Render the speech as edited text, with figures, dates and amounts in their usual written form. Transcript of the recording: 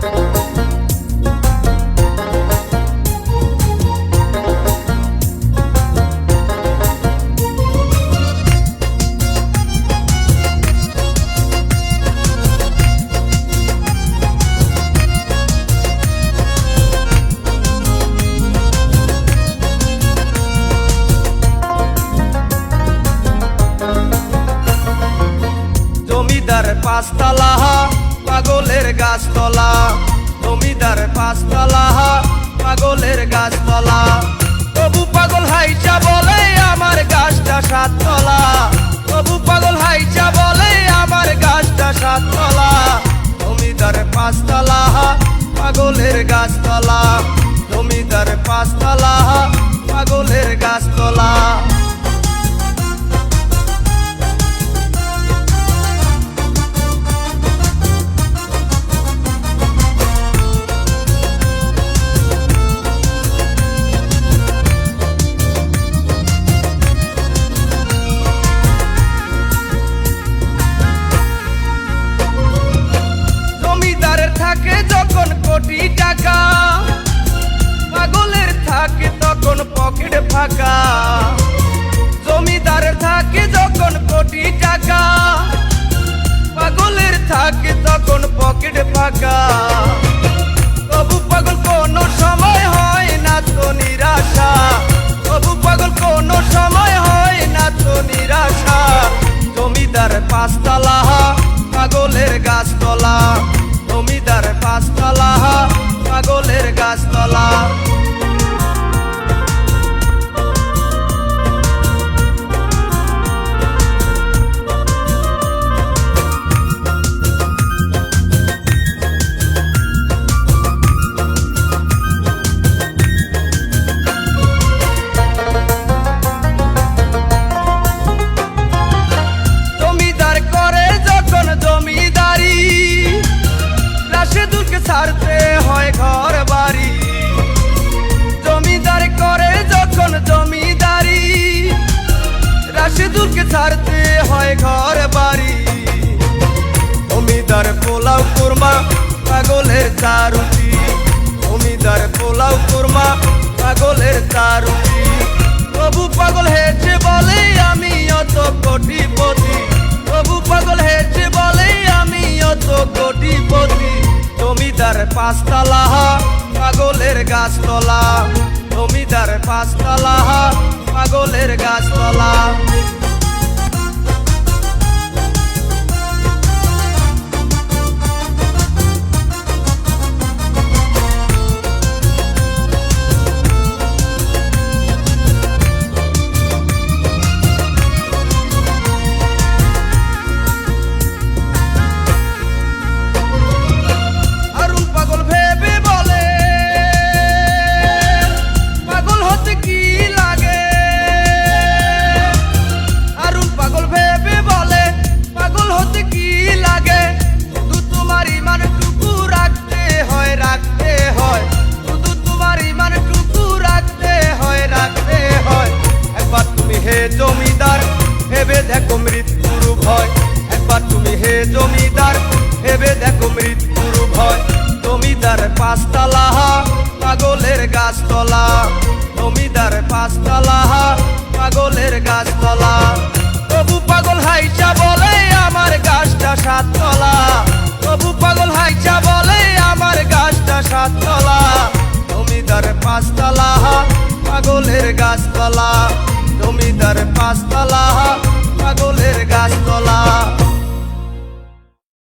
জমিদার পাঁচতলা পাগলের গাছতলা, জমিদার পাঁচতলা পাগলের গাছতলা। তবু পাগল হাইচা বলে আমার গাছটা সাততলা, তবু পাগল হাইচা বলে আমার গাছটা সাততলা। জমিদার পাঁচতলা পাগলের গাছতলা, জমিদার পাঁচতলা পাগলের গাছতলা। থাকে যখন কোটি টাকা, পাগলের থাকে তখন পকেট ফাঁকা। জমিদারের থাকে যখন কোটি টাকা, পাগলের থাকে তখন পকেট ফাঁকা। তবু পাগল কোনো সময় হয় না তো নিরাশা, তবু পাগল কোনো সময় হয় না তো নিরাশা। জমিদার পাঁচতলা পাগলের গাছতলা, জমিদার পাঁচতলা পাগলের গাছতলা। জমিদার করে যখন জমিদারি, রাশেদুলকে ছাড়তে হয় ঘর বাড়ি। জমিদার করে যখন জমিদারি, রাশেদুলকে ছাড়তে হয় ঘর বাড়ি। জমিদার পোলাও কুরমা পাগলের চারুটি, জমিদার পোলাও কুরমা পাগলের চারুটি। তবু পাগল হেঁটে বলে আমি অত কোটিপতি, তবু পাগল হেঁটে বলে আমি অত কোটিপতি। জমিদার পাঁচতলা পাগলের গাছতলা, জমিদার পাঁচতলা পাগলের গাছতলা। জমিদার ভেবে দেখো মৃত্যুর ভয়, একবার তুমি হে জমিদার ভেবে দেখো মৃত্যুর ভয়। জমিদার পাঁচতলা পাগলের গাছতলা, জমিদার পাঁচতলা পাগলের গাছতলা। তবু পাগল হাইচা বলে আমার গাছটা সাততলা, তবু পাগল হাইচা বলে আমার গাছটা সাততলা। জমিদার পাঁচতলা পাগলের গাছতলা, জমিদার পাঁচতলা